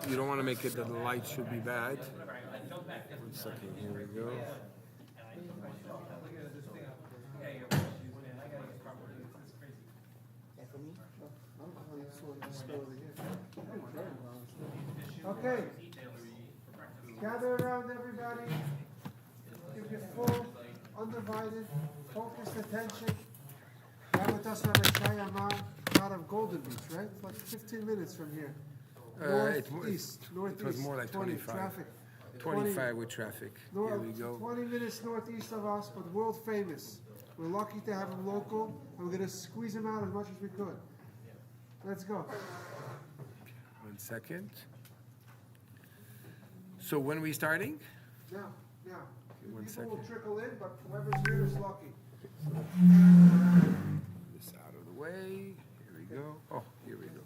you don't want to make it that the light should be bad. 1 second, here we go. Okay. Gather around, everybody. Give your full, undivided, focused attention. Now with us, Rabbi Amar, out of Golden Beach, right? It's like 15 minutes from here. Northeast. It was more like 25. Traffic. 25 with traffic. Here we go. 20 minutes northeast of us, but world famous. We're lucky to have him local, and we're going to squeeze him out as much as we could. Let's go. 1 second. So when are we starting? Now. One People second. will trickle in, but whoever's here is lucky. This out of the way. Here we go. Oh, here we go.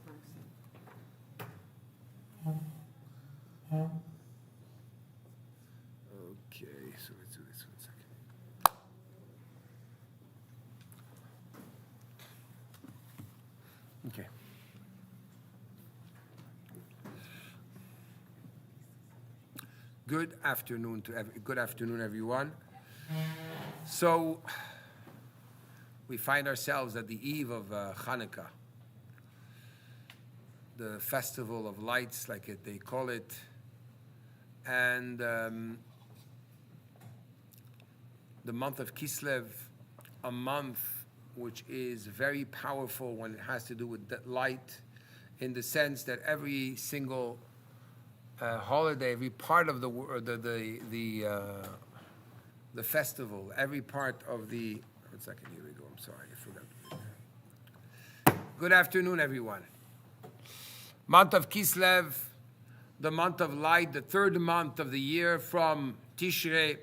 Okay, so let's do this 1 second. Okay. Good afternoon, everyone. So we find ourselves at the eve of Hanukkah, the festival of lights, like they call it, and the month of Kislev, a month which is very powerful when it has to do with light, in the sense that every single holiday, every part of the festival, every part of the. 1 second, here we go. I'm sorry, I forgot. Good afternoon, everyone. Month of Kislev, the month of light, the third month of the year from Tishrei,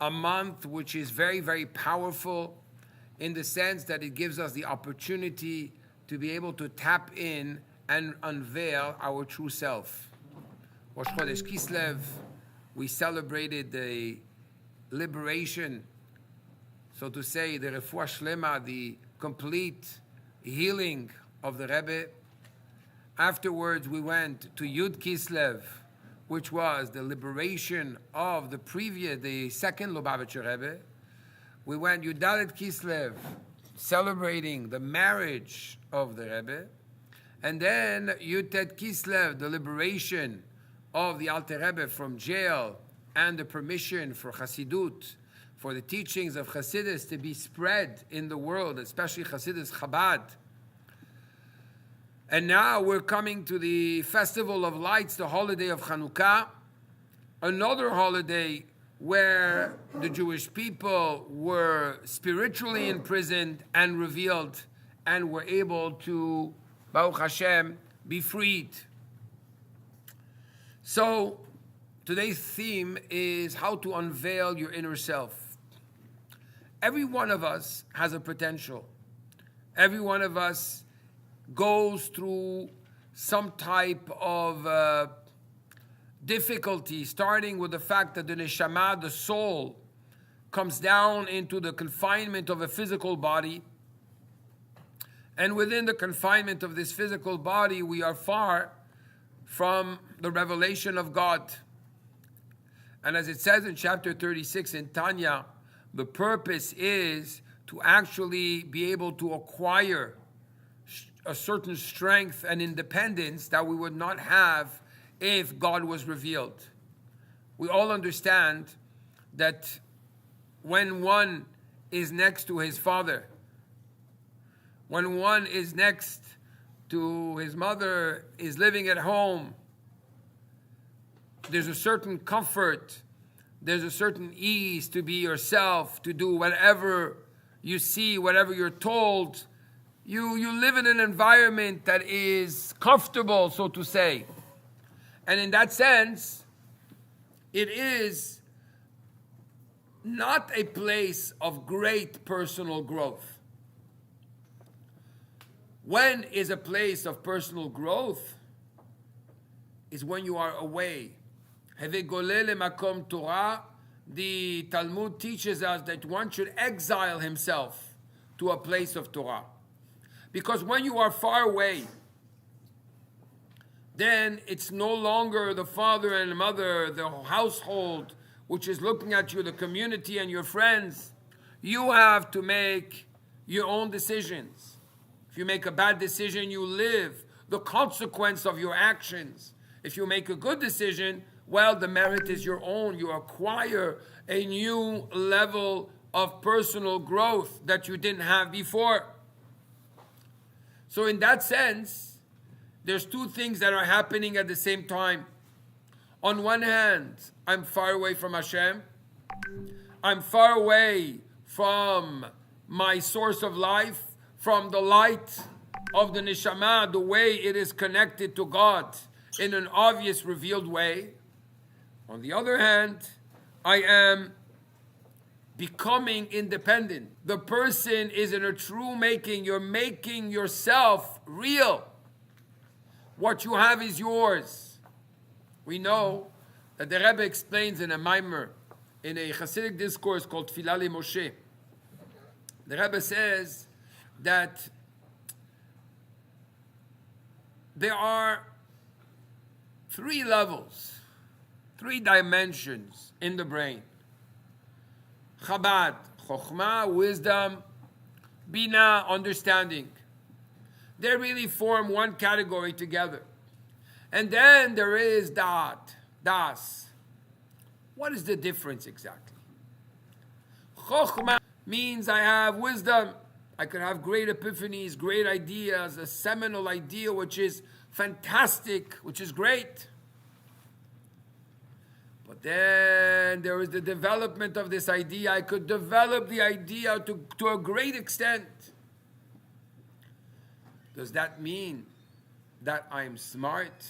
a month which is very, very powerful in the sense that it gives us the opportunity to be able to tap in and unveil our true self. Rosh Chodesh Kislev, we celebrated the liberation, so to say, the refuah shlema, the complete healing of the Rebbe. Afterwards, we went to Yud Kislev, which was the liberation of the second Lubavitcher Rebbe. We went Yud Dalet Kislev, celebrating the marriage of the Rebbe. And then Yud Tet Kislev, the liberation of the Alter Rebbe from jail and the permission for Chassidut, for the teachings of Chassidus to be spread in the world, especially Chassidus Chabad. And now we're coming to the Festival of Lights, the holiday of Hanukkah, another holiday where the Jewish people were spiritually imprisoned and revealed and were able to, Baruch Hashem, be freed. So today's theme is how to unveil your inner self. Every one of us has a potential. Every one of us goes through some type of difficulty, starting with the fact that the neshama, the soul, comes down into the confinement of a physical body. And within the confinement of this physical body, we are far from the revelation of God. And as it says in chapter 36 in Tanya, the purpose is to actually be able to acquire a certain strength and independence that we would not have if God was revealed. We all understand that when one is next to his father, when one is next to his mother, is living at home, there's a certain comfort, there's a certain ease to be yourself, to do whatever you see, whatever you're told. You live in an environment that is comfortable, so to say. And in that sense, it is not a place of great personal growth. When is a place of personal growth? Is when you are away. The Talmud teaches us that one should exile himself to a place of Torah. Because when you are far away, then it's no longer the father and mother, the household, which is looking at you, the community and your friends. You have to make your own decisions. If you make a bad decision, you live the consequence of your actions. If you make a good decision, well, the merit is your own. You acquire a new level of personal growth that you didn't have before. So in that sense, there's two things that are happening at the same time. On one hand, I'm far away from Hashem. I'm far away from my source of life, from the light of the neshama, the way it is connected to God in an obvious, revealed way. On the other hand, I am becoming independent. The person is in a true making. You're making yourself real. What you have is yours. We know that the Rabbi explains in a Maimer, in a Hasidic discourse called Tfilah Moshe. The Rabbi says that there are three levels, three dimensions in the brain. Chabad, Chokhmah, wisdom, Bina, understanding. They really form one category together. And then there is Da'at, Das. What is the difference exactly? Chokhmah means I have wisdom. I can have great epiphanies, great ideas, a seminal idea which is fantastic, which is great. But then there is the development of this idea. I could develop the idea to a great extent. Does that mean that I'm smart?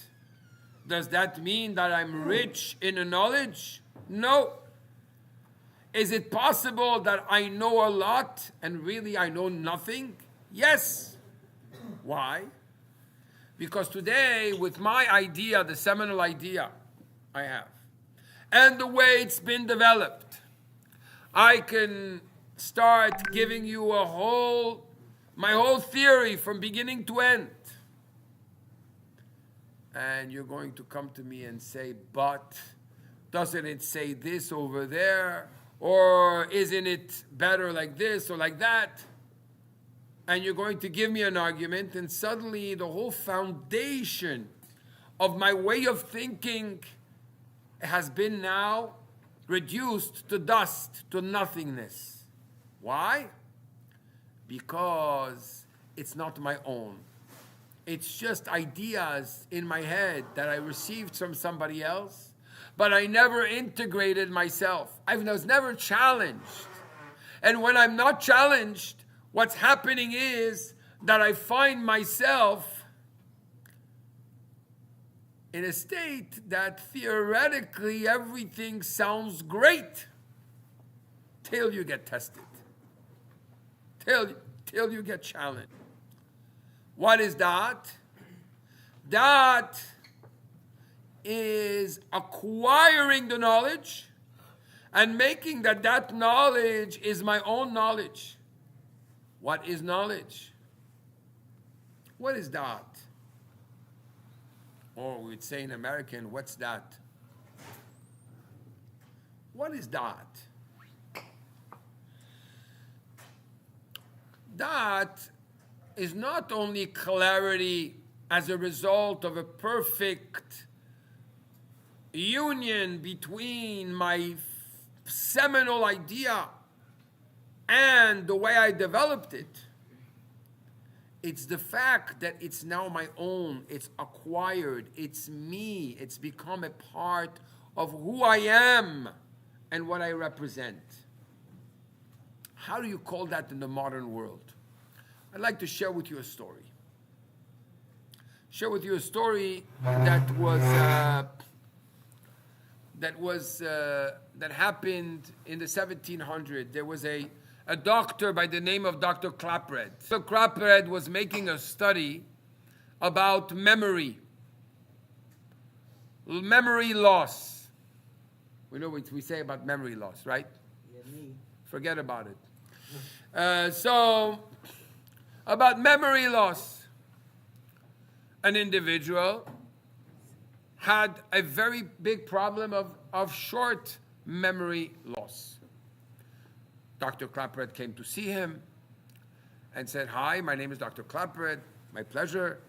Does that mean that I'm rich in knowledge? No. Is it possible that I know a lot and really I know nothing? Yes. Why? Because today, with my idea, the seminal idea I have, and the way it's been developed, I can start giving you my whole theory from beginning to end. And you're going to come to me and say, but doesn't it say this over there? Or isn't it better like this or like that? And you're going to give me an argument, and suddenly the whole foundation of my way of thinking has been now reduced to dust, to nothingness. Why? Because it's not my own. It's just ideas in my head that I received from somebody else, but I never integrated myself. I was never challenged. And when I'm not challenged, what's happening is that I find myself in a state that theoretically everything sounds great till you get tested, till you get challenged. What is that? That is acquiring the knowledge and making that knowledge is my own knowledge. What is knowledge? What is that? Or we'd say in American, what's that? What is that? That is not only clarity as a result of a perfect union between my seminal idea and the way I developed it. It's the fact that it's now my own, it's acquired, it's me, it's become a part of who I am and what I represent. How do you call that in the modern world? I'd like to share with you a story. Share with you a story that happened in the 1700s. There was a doctor by the name of Dr. Clapred. Dr. Clapred was making a study about memory loss. We know what we say about memory loss, right? Yeah, me. Forget about it. About memory loss. An individual had a very big problem of short memory loss. Dr. Clapperett came to see him and said, "Hi, my name is Dr. Clapperett. My pleasure.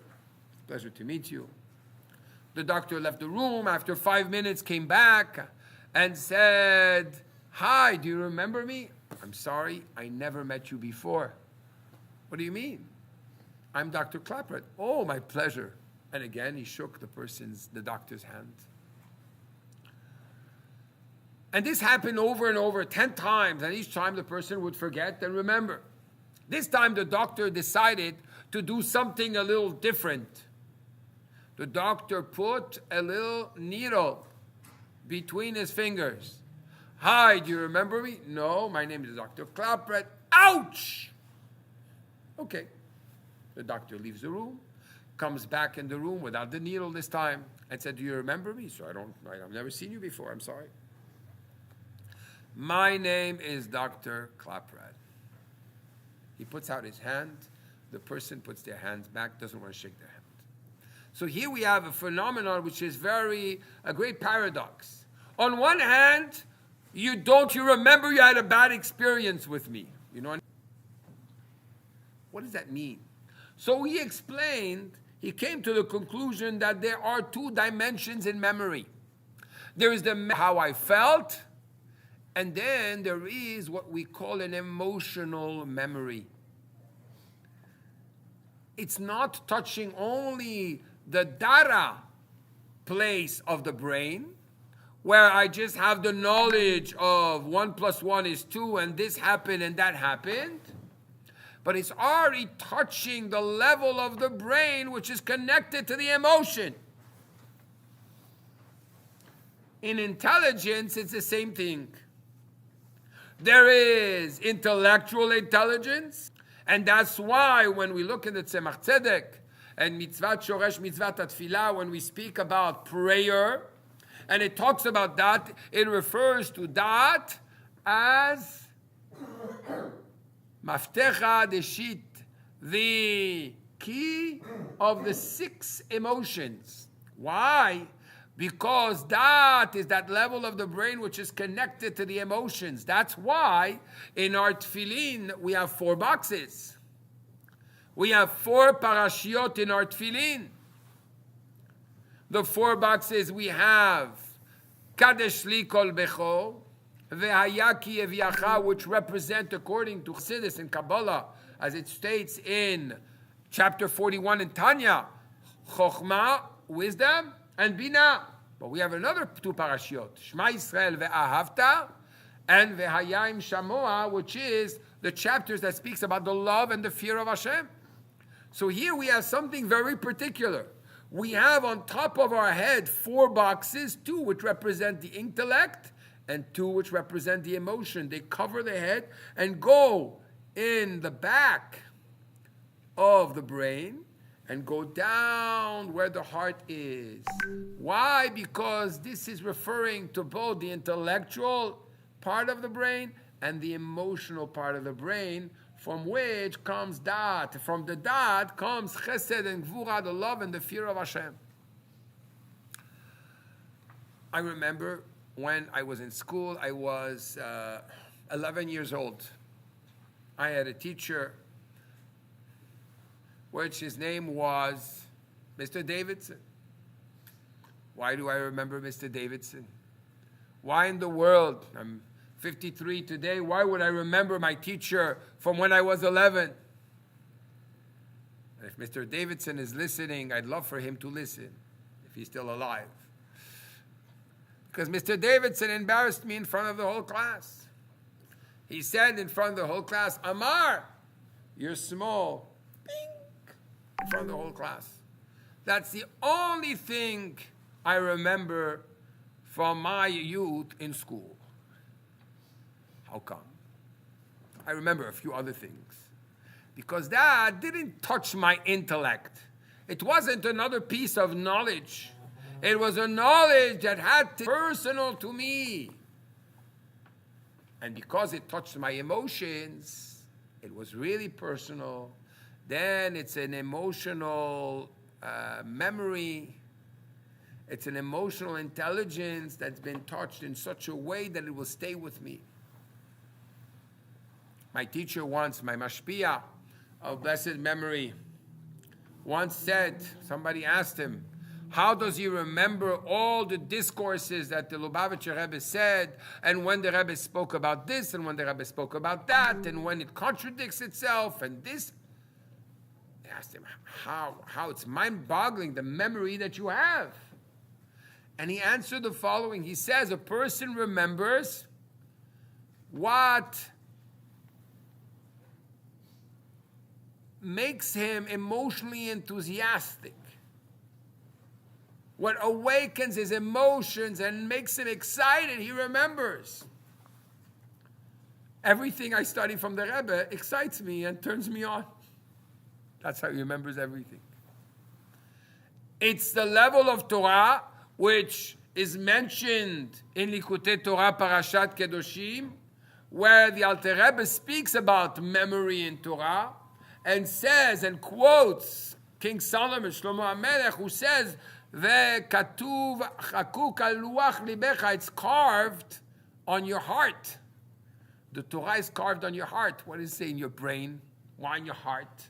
Pleasure to meet you." The doctor left the room. After 5 minutes, came back and said, "Hi, do you remember me?" "I'm sorry, I never met you before." "What do you mean?" "I'm Dr. Clapperett." "Oh, my pleasure." And again, he shook the doctor's hand. And this happened over and over 10 times, and each time the person would forget and remember. This time the doctor decided to do something a little different. The doctor put a little needle between his fingers. "Hi, do you remember me?" "No, my name is Dr. Clapperett." "Ouch!" Okay. The doctor leaves the room, comes back in the room without the needle this time, and said, "Do you remember me?" "So I've never seen you before, I'm sorry." "My name is Dr. Clapperett." He puts out his hand, the person puts their hands back, doesn't want to shake their hand. So here we have a phenomenon which is a great paradox. On one hand, you remember you had a bad experience with me. You know, what does that mean? So he came to the conclusion that there are 2 dimensions in memory. There is how I felt, and then there is what we call an emotional memory. It's not touching only the data place of the brain, where I just have the knowledge of 1 + 1 is 2, and this happened and that happened, but it's already touching the level of the brain which is connected to the emotion. In intelligence, it's the same thing. There is intellectual intelligence, and that's why when we look in the Tzemach Tzedek and Mitzvat Shoresh Mitzvat Atfilah, when we speak about prayer, and it talks about that, it refers to that as Maftecha Deshit, the key of the 6 emotions. Why? Because that is that level of the brain which is connected to the emotions. That's why in our tefillin we have 4 boxes. We have 4 parashiot in our tefillin. The 4 boxes we have Kadesh li kol becho, Ve'haya ki eviacha, which represent, according to Chassidus and Kabbalah, as it states in chapter 41 in Tanya, Chokhmah, wisdom, and Bina. But we have another 2 parashiot, Shema Yisrael ve'ahavta, and Ve'hayim Shamoa, which is the chapters that speaks about the love and the fear of Hashem. So here we have something very particular. We have on top of our head 4 boxes, 2 which represent the intellect, and 2 which represent the emotion. They cover the head and go in the back of the brain and go down where the heart is. Why? Because this is referring to both the intellectual part of the brain and the emotional part of the brain, from which comes dat. From the dat comes chesed and gvura, the love and the fear of Hashem. I remember when I was in school, I was 11 years old. I had a teacher, which his name was Mr. Davidson. Why do I remember Mr. Davidson? Why in the world? I'm 53 today. Why would I remember my teacher from when I was 11? And if Mr. Davidson is listening, I'd love for him to listen, if he's still alive. Because Mr. Davidson embarrassed me in front of the whole class. He said in front of the whole class, "Amar, you're small." Bing! In front of the whole class. That's the only thing I remember from my youth in school. How come? I remember a few other things. Because that didn't touch my intellect. It wasn't another piece of knowledge. It was a knowledge that had to be personal to me. And because it touched my emotions, it was really personal. Then it's an emotional memory. It's an emotional intelligence that's been touched in such a way that it will stay with me. My teacher once, my mashpia of blessed memory, once said, somebody asked him, how does he remember all the discourses that the Lubavitcher Rebbe said, and when the Rebbe spoke about this, and when the Rebbe spoke about that, and when it contradicts itself, and this? I asked him, how it's mind-boggling, the memory that you have. And he answered the following. He says, a person remembers what makes him emotionally enthusiastic, what awakens his emotions and makes him excited. He remembers. Everything I study from the Rebbe excites me and turns me on. That's how he remembers everything. It's the level of Torah which is mentioned in Likutei Torah Parashat Kedoshim, where the Alter Rebbe speaks about memory in Torah and says and quotes King Solomon, Shlomo HaMelech, who says, "Ve'katuv chakuk al luach libecha," it's carved on your heart. The Torah is carved on your heart. What does it say in your brain? Why in your heart?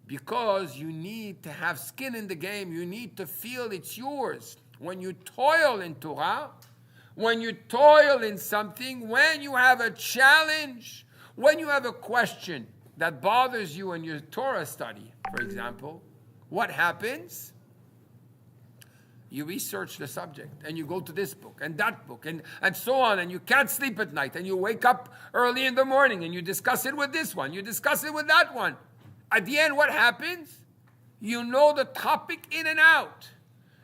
Because you need to have skin in the game. You need to feel it's yours. When you toil in Torah, when you toil in something, when you have a challenge, when you have a question that bothers you in your Torah study, for example, what happens? You research the subject, and you go to this book, and that book, and so on, and you can't sleep at night, and you wake up early in the morning, and you discuss it with this one, you discuss it with that one. At the end, what happens? You know the topic in and out.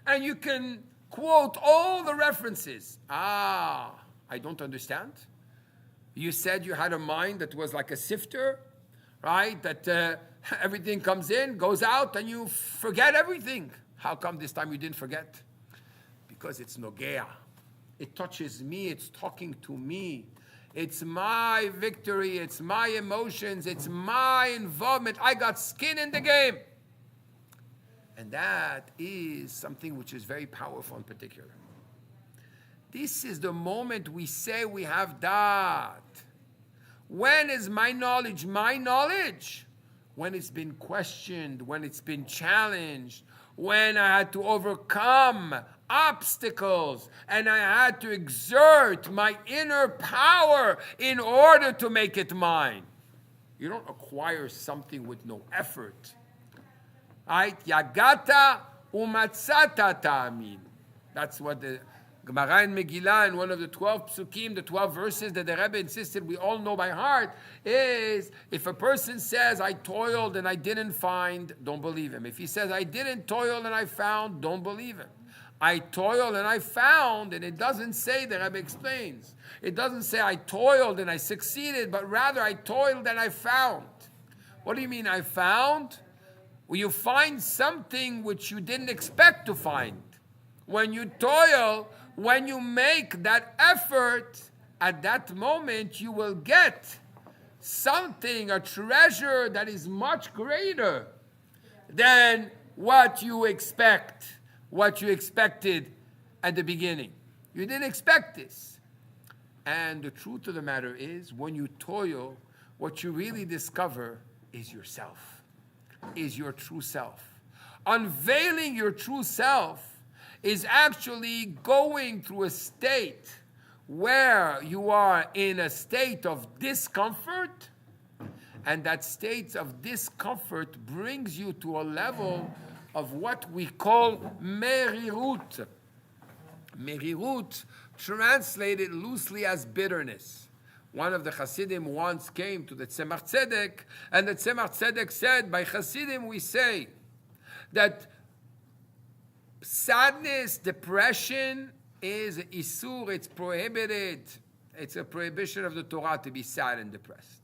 And you can quote all the references. I don't understand. You said you had a mind that was like a sifter, right? That everything comes in, goes out, and you forget everything. How come this time you didn't forget? Because it's nogea. It touches me. It's talking to me. It's my victory, it's my emotions, it's my involvement. I got skin in the game. And that is something which is very powerful in particular. This is the moment we say we have that. When is my knowledge my knowledge? When it's been questioned, when it's been challenged, when I had to overcome obstacles and I had to exert my inner power in order to make it mine. You don't acquire something with no effort. Right? Yagata umatzata ta'amin. That's what the Gemara in Megillah, in one of the 12 psukim, the 12 verses that the Rebbe insisted we all know by heart, is if a person says, I toiled and I didn't find, don't believe him. If he says, I didn't toil and I found, don't believe him. I toiled and I found, and it doesn't say, the Rebbe explains, it doesn't say I toiled and I succeeded, but rather I toiled and I found. What do you mean I found? Well, you find something which you didn't expect to find. When you toil, when you make that effort, at that moment you will get something, a treasure that is much greater than what you expect, what you expected at the beginning. You didn't expect this. And the truth of the matter is, when you toil, what you really discover is yourself, is your true self. Unveiling your true self is actually going through a state where you are in a state of discomfort, and that state of discomfort brings you to a level of what we call merirut. Merirut, translated loosely as bitterness. One of the Hasidim once came to the Tzemach Tzedek, and the Tzemach Tzedek said, by Hasidim we say that sadness, depression is isur, it's prohibited. It's a prohibition of the Torah to be sad and depressed.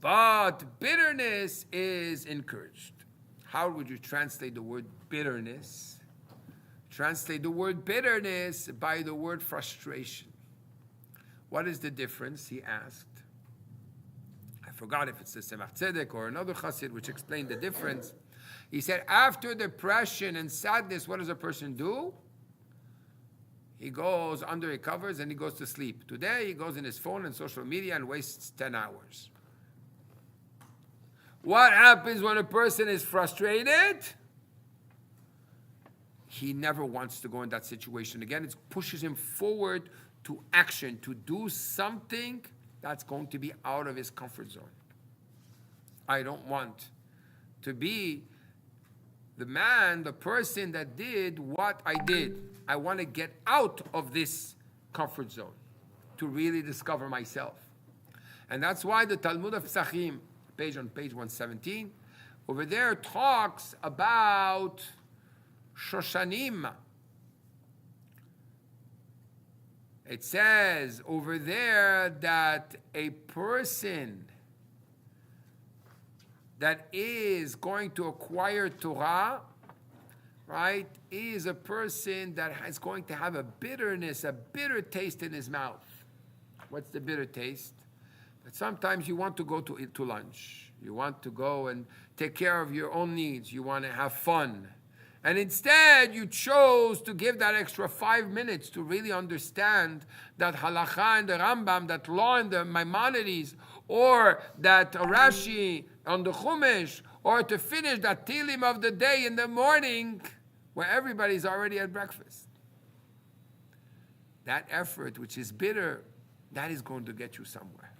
But bitterness is encouraged. How would you translate the word bitterness? Translate the word bitterness by the word frustration. What is the difference, he asked. I forgot if it's the Tzemach Tzedek or another Chassid which explained the difference. He said, after depression and sadness, what does a person do? He goes under the covers and he goes to sleep. Today, he goes in his phone and social media and wastes 10 hours. What happens when a person is frustrated? He never wants to go in that situation again. It pushes him forward to action, to do something that's going to be out of his comfort zone. I don't want to be the person that did what I did. I want to get out of this comfort zone to really discover myself. And that's why the Talmud of Psachim, on page 117, over there talks about Shoshanim. It says over there that a person that is going to acquire Torah, right, is a person that is going to have a bitterness, a bitter taste in his mouth. What's the bitter taste? That sometimes you want to go to lunch. You want to go and take care of your own needs. You want to have fun. And instead, you chose to give that extra 5 minutes to really understand that halacha and the Rambam, that law in the Maimonides, or that Rashi on the Chumash, or to finish that Tilim of the day in the morning, where everybody's already at breakfast. That effort, which is bitter, that is going to get you somewhere.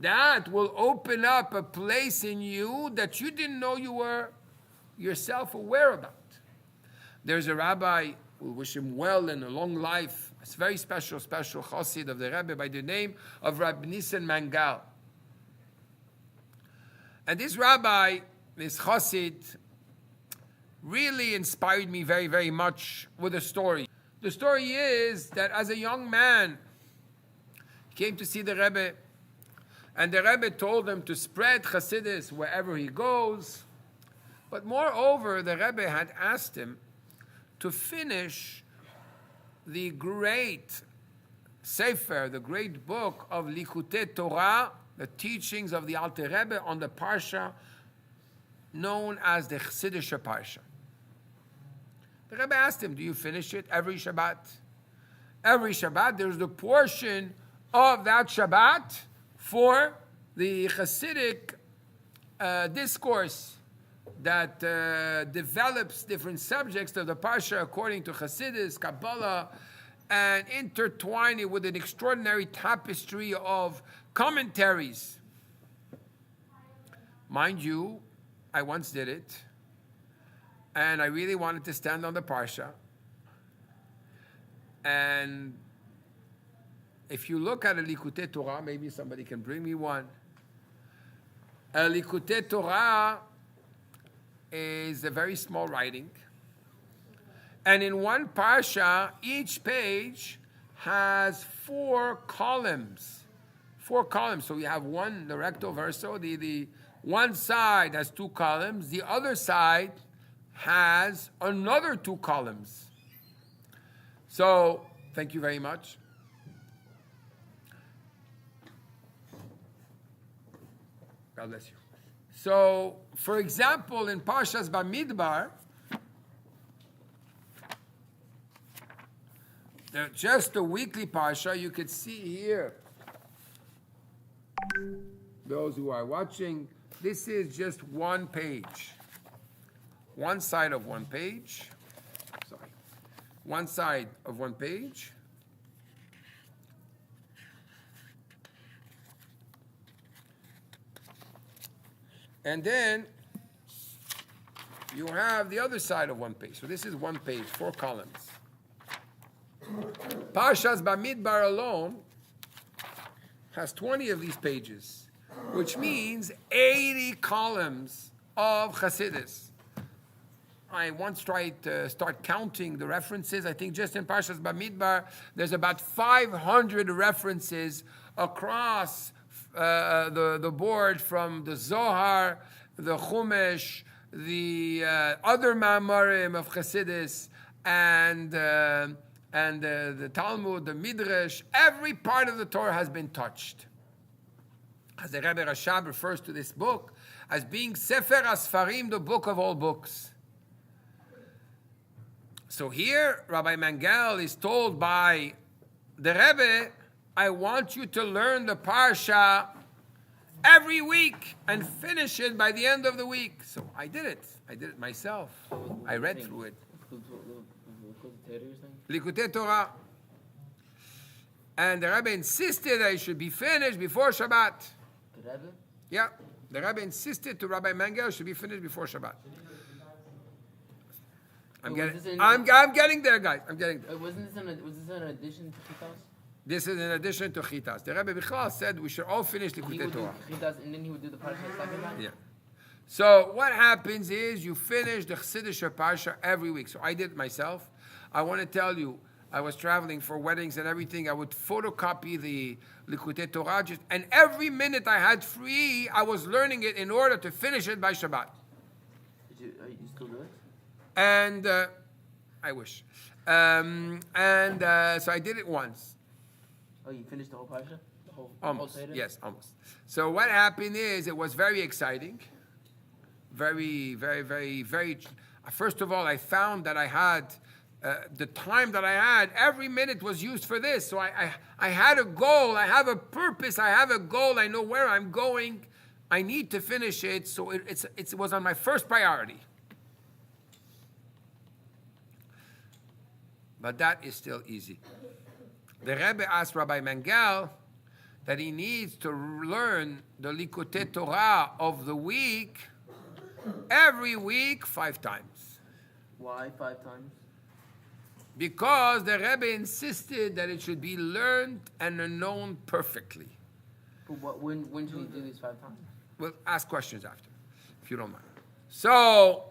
That will open up a place in you that you didn't know you were yourself aware about. There's a rabbi, we wish him well and a long life. It's a very special chassid of the Rabbi by the name of Rabbi Nissen Mangal. And this rabbi, this chassid, really inspired me very, very much with a story. The story is that as a young man, he came to see the Rebbe, and the Rebbe told him to spread Chassidus wherever he goes. But moreover, the Rebbe had asked him to finish the great Sefer, the great book of Likutei Torah, the teachings of the Alter Rebbe on the Parsha known as the Chassidische Parsha. The Rebbe asked him, do you finish it every Shabbat? Every Shabbat, there's the portion of that Shabbat for the Chassidic discourse that develops different subjects of the Parsha according to Chassidus, Kabbalah, and intertwine it with an extraordinary tapestry of commentaries. Mind you, I once did it, and I really wanted to stand on the Parsha. And if you look at a Likutei Torah, maybe somebody can bring me one. A Likutei Torah is a very small writing. And in one Parsha, each page has 4 columns. 4 columns. So you have one, the recto verso. The one side has 2 columns. The other side has another 2 columns. So, thank you very much. God bless you. So, for example, in Parshas Bamidbar, just the weekly Parsha, you could see here, those who are watching, this is just one page. One side of one page. Sorry. One side of one page. And then you have the other side of one page. So this is one page, 4 columns. Parshas Bamidbar alone has 20 of these pages, which means 80 columns of Chassidus. I once tried to start counting the references. I think just in Parshas Bamidbar, there's about 500 references across the board, from the Zohar, the Chumash, the other Ma'amarim of Chassidus, and the Talmud, the Midrash. Every part of the Torah has been touched. As the Rebbe Rashab refers to this book as being Sefer Asfarim, the book of all books. So here, Rabbi Mangel is told by the Rebbe, I want you to learn the Parsha every week and finish it by the end of the week. So I did it. I did it myself. I read through it. Likutei Torah. And the Rebbe insisted that it should be finished before Shabbat. The Rebbe? Yeah. The Rebbe insisted to Rabbi Mangel it should be finished before Shabbat. I'm getting there, guys. I'm getting there. Was this an addition to Chitas? This is in addition to Chitas. The Rebbe Bichal said we should all finish Likutei Torah. Chitas, and then he would do the Parsha second time? Yeah. So what happens is you finish the Chassidish Parsha every week. So I did it myself. I want to tell you, I was traveling for weddings and everything. I would photocopy the Likutei Torah, and every minute I had free, I was learning it in order to finish it by Shabbat. You still do it? And I wish. So I did it once. Oh, you finished the whole Parsha? Almost. Yes, almost. So what happened is it was very exciting. Very, very, very, very. First of all, I found that I had the time that I had, every minute was used for this. So I had a goal, I have a purpose, I have a goal, I know where I'm going, I need to finish it. So it was on my first priority. But that is still easy. The Rebbe asked Rabbi Mangel that he needs to learn the Likutei Torah of the week, every week, 5 times. Why 5 times? Because the Rebbe insisted that it should be learned and known perfectly. But when should he do these 5 times? We'll ask questions after, if you don't mind. So,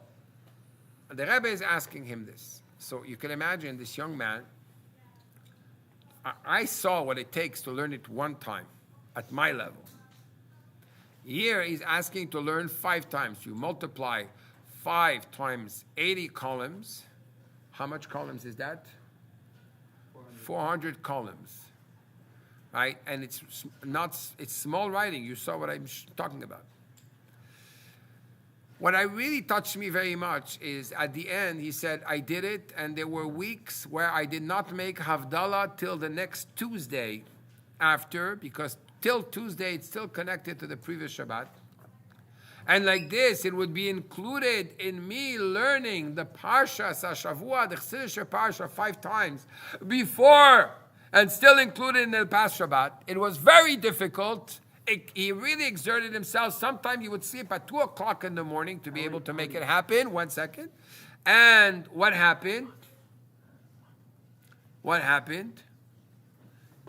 the Rebbe is asking him this. So you can imagine this young man. I saw what it takes to learn it 1 time at my level. Here he's asking to learn 5 times. You multiply 5 times 80 columns. How much columns is that? 400 columns. Right? And it's small writing. You saw what I'm talking about. What really touched me very much is at the end, he said, I did it, and there were weeks where I did not make Havdalah till the next Tuesday after, because till Tuesday it's still connected to the previous Shabbat. And like this, it would be included in me learning the Parsha, Sashavua, the Chassidish Parsha 5 times before, and still included in the past Shabbat. It was very difficult. He really exerted himself. Sometimes he would sleep at 2 o'clock in the morning to be able to make it happen. 1 second. And what happened? What happened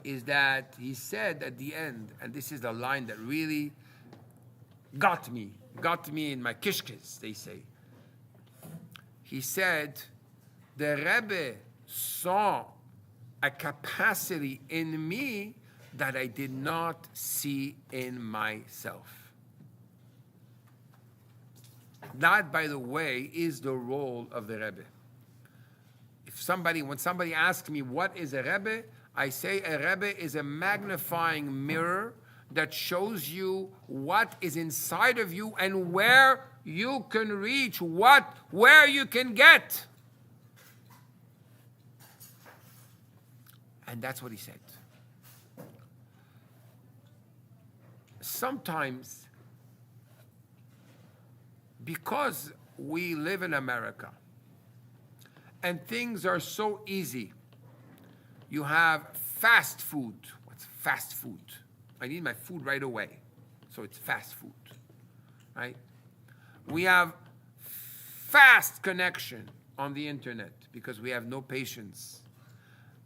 is that he said at the end, and this is the line that really got me in my kishkes, they say. He said, the Rebbe saw a capacity in me that I did not see in myself. That, by the way, is the role of the Rebbe. When somebody asks me what is a Rebbe, I say a Rebbe is a magnifying mirror that shows you what is inside of you and where you can reach, where you can get. And that's what he said. Sometimes, because we live in America and things are so easy, you have fast food. What's fast food? I need my food right away. So it's fast food, right? We have fast connection on the internet because we have no patience.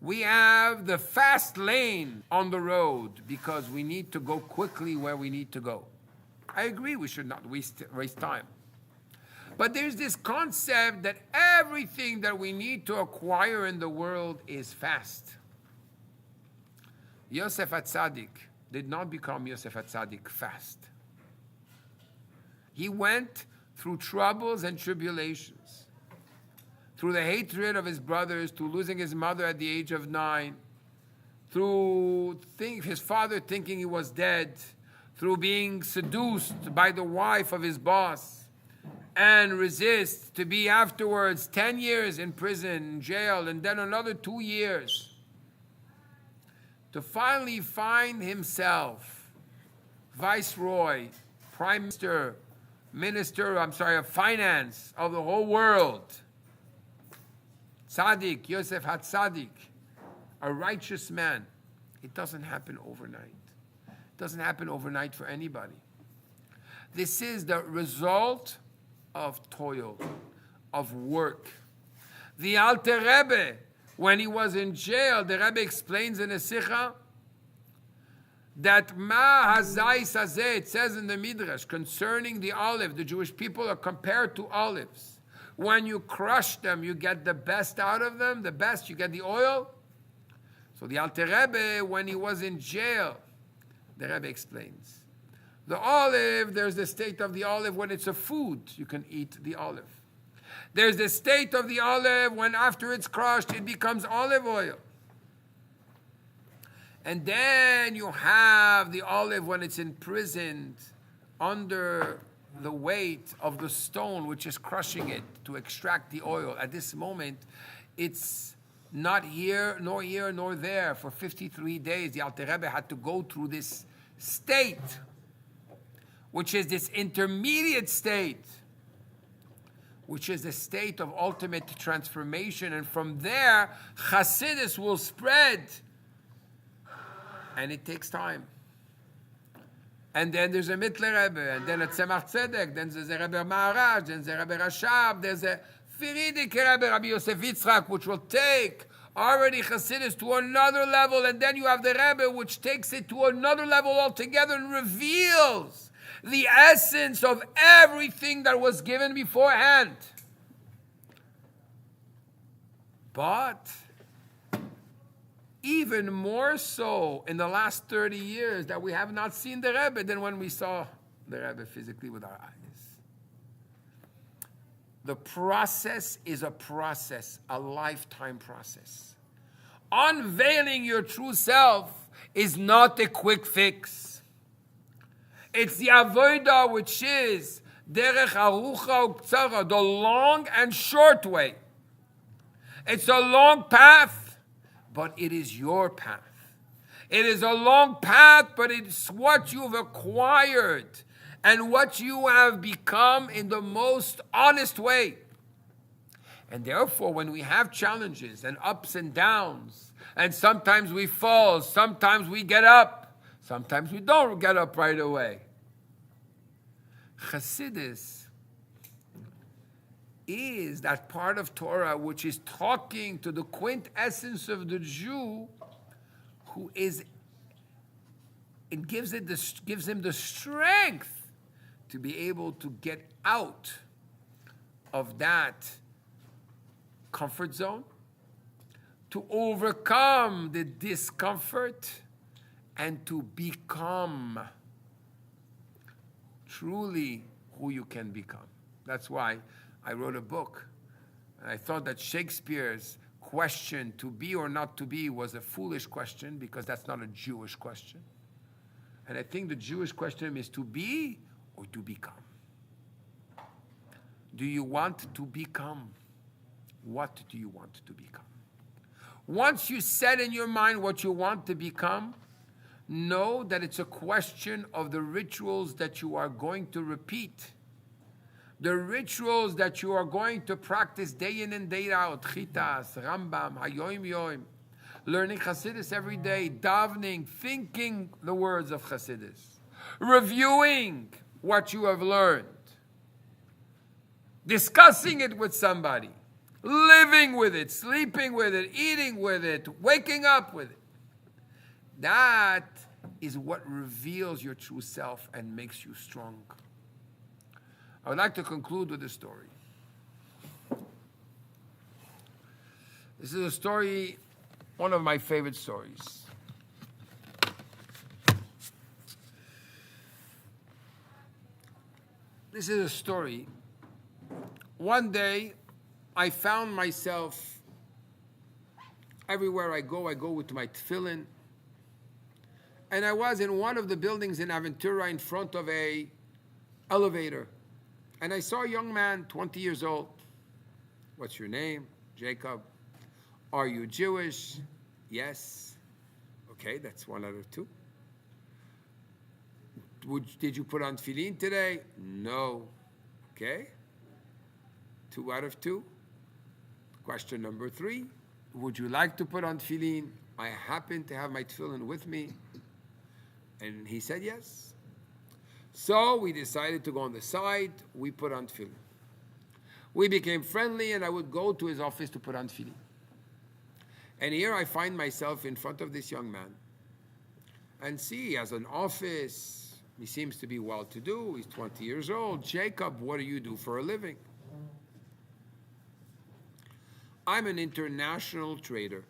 We have the fast lane on the road because we need to go quickly where we need to go. I agree we should not waste time. But there's this concept that everything that we need to acquire in the world is fast. Yosef HaTzadik did not become Yosef HaTzadik fast. He went through troubles and tribulations, through the hatred of his brothers, to losing his mother at the age of 9, through his father thinking he was dead, through being seduced by the wife of his boss, and resists, to be afterwards 10 years in prison, jail, and then another 2 years, to finally find himself viceroy, prime minister of finance of the whole world. Tzaddik, Yosef HaTzaddik, a righteous man. It doesn't happen overnight. It doesn't happen overnight for anybody. This is the result of toil, of work. The Alter Rebbe, when he was in jail, the Rebbe explains in a Sikha that Ma Hazais Hazeh, it says in the Midrash, concerning the olive, the Jewish people are compared to olives. When you crush them, you get the best out of them, the best, you get the oil. So the Alter Rebbe, when he was in jail, the Rebbe explains, the olive, there's the state of the olive when it's a food, you can eat the olive. There's the state of the olive when after it's crushed, it becomes olive oil. And then you have the olive when it's imprisoned under the weight of the stone which is crushing it to extract the oil. At this moment, it's not here, nor there. For 53 days, the Alter Rebbe had to go through this state, which is this intermediate state, which is the state of ultimate transformation. And from there, Chassidus will spread. And it takes time. And then there's a Mittler Rebbe, and then a Tzemach Tzedek, then there's a Rebbe Maharaj, then there's a Rebbe Rashab, there's a Firidik Rebbe, Rabbi Yosef Yitzchak, which will take already Chassidus to another level, and then you have the Rebbe, which takes it to another level altogether and reveals the essence of everything that was given beforehand. But even more so in the last 30 years that we have not seen the Rebbe than when we saw the Rebbe physically with our eyes. The process is a process, a lifetime process. Unveiling your true self is not a quick fix. It's the avodah, which is derech arucha u'ktsara, the long and short way. It's a long path, but it is your path. It is a long path, but it's what you've acquired and what you have become in the most honest way. And therefore, when we have challenges and ups and downs, and sometimes we fall, sometimes we get up, sometimes we don't get up right away. Chassidus is that part of Torah which is talking to the quintessence of the Jew, who is, it gives him the strength to be able to get out of that comfort zone, to overcome the discomfort, and to become truly who you can become. That's why I wrote a book. And I thought that Shakespeare's question, to be or not to be, was a foolish question because that's not a Jewish question. And I think the Jewish question is to be or to become. Do you want to become? What do you want to become? Once you set in your mind what you want to become, know that it's a question of the rituals that you are going to repeat. The rituals that you are going to practice day in and day out, Chitas, Rambam, Hayoim Yoim, learning Chassidus every day, davening, thinking the words of Chassidus, reviewing what you have learned, discussing it with somebody, living with it, sleeping with it, eating with it, waking up with it. That is what reveals your true self and makes you strong. I would like to conclude with a story. This is a story, one of my favorite stories. This is a story. One day, I found myself, everywhere I go with my tefillin, And I was in one of the buildings in Aventura in front of a elevator. And I saw a young man, 20 years old. What's your name? Jacob. Are you Jewish? Yes. Okay, that's 1 out of 2. Did you put on tefillin today? No. Okay. 2 out of 2. Question number 3. Would you like to put on tefillin? I happen to have my tefillin with me. And he said yes. So we decided to go on the side. We put on tefillin. We became friendly, and I would go to his office to put on tefillin. And here I find myself in front of this young man. And see, he has an office. He seems to be well-to-do. He's 20 years old. Jacob, what do you do for a living? I'm an international trader.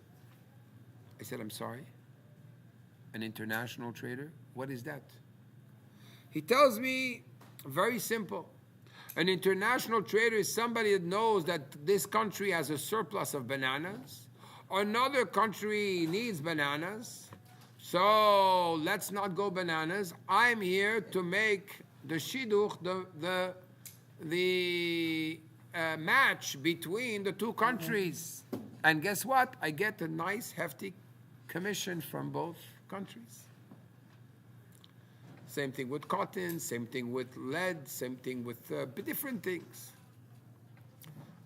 I said, I'm sorry? An international trader? What is that? He tells me, very simple. An international trader is somebody that knows that this country has a surplus of bananas. Another country needs bananas. So let's not go bananas. I'm here to make the shidduch, the match between the two countries. And guess what? I get a nice, hefty commission from both countries. Same thing with cotton, same thing with lead, same thing with different things.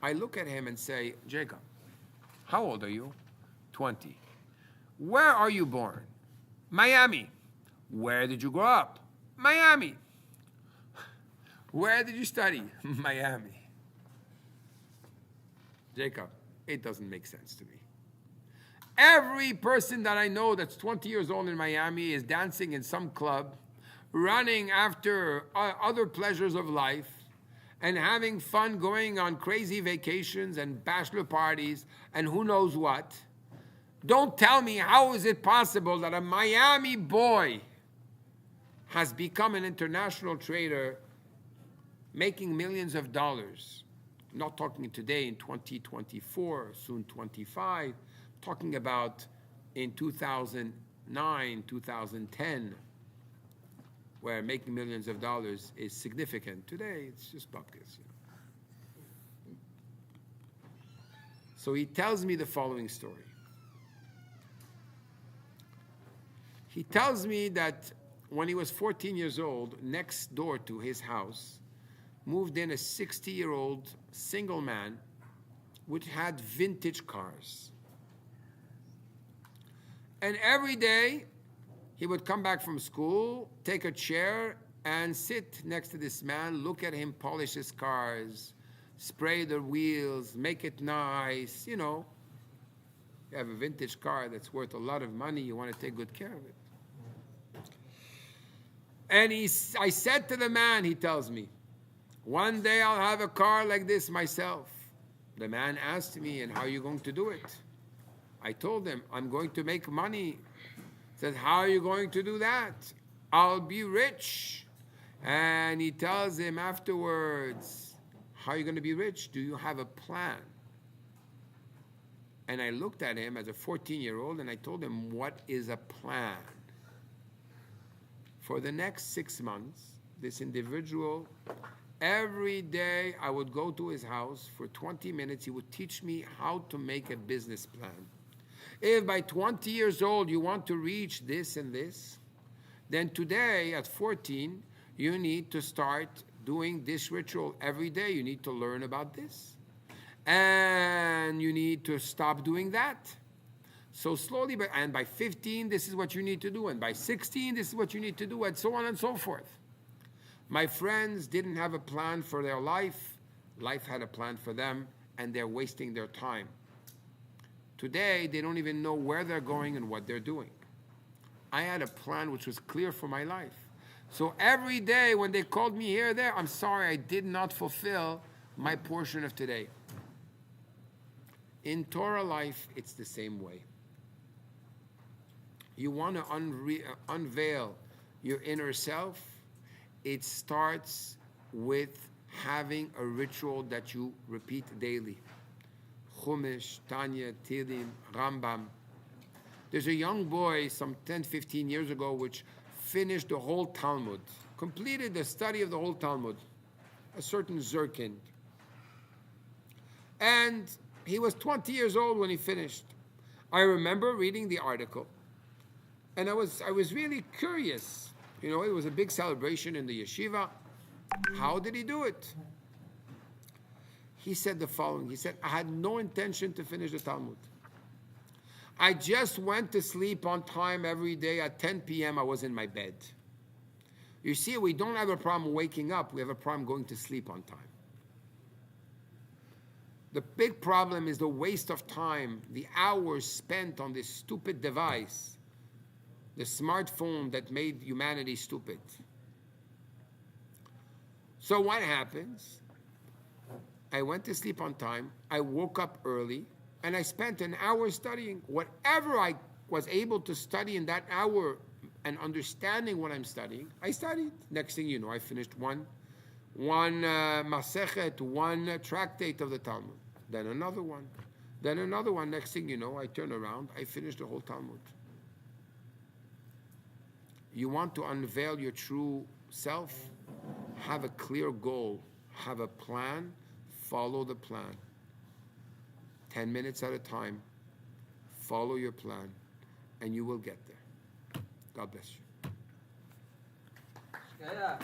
I look at him and say, Jacob, how old are you? 20. Where are you born? Miami. Where did you grow up? Miami. Where did you study? Miami. Jacob, it doesn't make sense to me. Every person that I know that's 20 years old in Miami is dancing in some club, running after other pleasures of life, and having fun going on crazy vacations and bachelor parties and who knows what. Don't tell me how is it possible that a Miami boy has become an international trader making millions of dollars. I'm not talking today in 2024, soon 25, talking about in 2009, 2010, where making millions of dollars is significant. Today, it's just buckets. So he tells me the following story. He tells me that when he was 14 years old, next door to his house, moved in a 60-year-old single man which had vintage cars. And every day, he would come back from school, take a chair, and sit next to this man, look at him polish his cars, spray the wheels, make it nice, You have a vintage car that's worth a lot of money, you want to take good care of it. And I said to the man, he tells me, one day I'll have a car like this myself. The man asked me, and how are you going to do it? I told him, I'm going to make money. He said, how are you going to do that? I'll be rich. And he tells him afterwards, how are you going to be rich? Do you have a plan? And I looked at him as a 14-year-old and I told him, what is a plan? For the next 6 months, this individual, every day I would go to his house for 20 minutes. He would teach me how to make a business plan. If by 20 years old you want to reach this and this, then today at 14, you need to start doing this ritual every day. You need to learn about this. And you need to stop doing that. So slowly, and by 15, this is what you need to do. And by 16, this is what you need to do, and so on and so forth. My friends didn't have a plan for their life. Life had a plan for them, and they're wasting their time. Today, they don't even know where they're going and what they're doing. I had a plan which was clear for my life. So every day when they called me here or there, I'm sorry, I did not fulfill my portion of today. In Torah life, it's the same way. You want to unveil your inner self, it starts with having a ritual that you repeat daily. Chumash, Tanya, Tehillim, Rambam. There's a young boy some 10, 15 years ago which finished the whole Talmud, completed the study of the whole Talmud, a certain Zirkin. And he was 20 years old when he finished. I remember reading the article, and I was really curious. You know, it was a big celebration in the yeshiva. How did he do it? He said the following. He said, I had no intention to finish the Talmud. I just went to sleep on time every day. At 10 p.m., I was in my bed. You see, we don't have a problem waking up. We have a problem going to sleep on time. The big problem is the waste of time, the hours spent on this stupid device, the smartphone that made humanity stupid. So what happens? I went to sleep on time, I woke up early, and I spent an hour studying. Whatever I was able to study in that hour and understanding what I'm studying, I studied. Next thing you know, I finished one Masechet, one tractate of the Talmud. Then another one. Then another one. Next thing you know, I turn around, I finish the whole Talmud. You want to unveil your true self? Have a clear goal. Have a plan. Follow the plan. 10 minutes at a time. Follow your plan. And you will get there. God bless you. Yeah.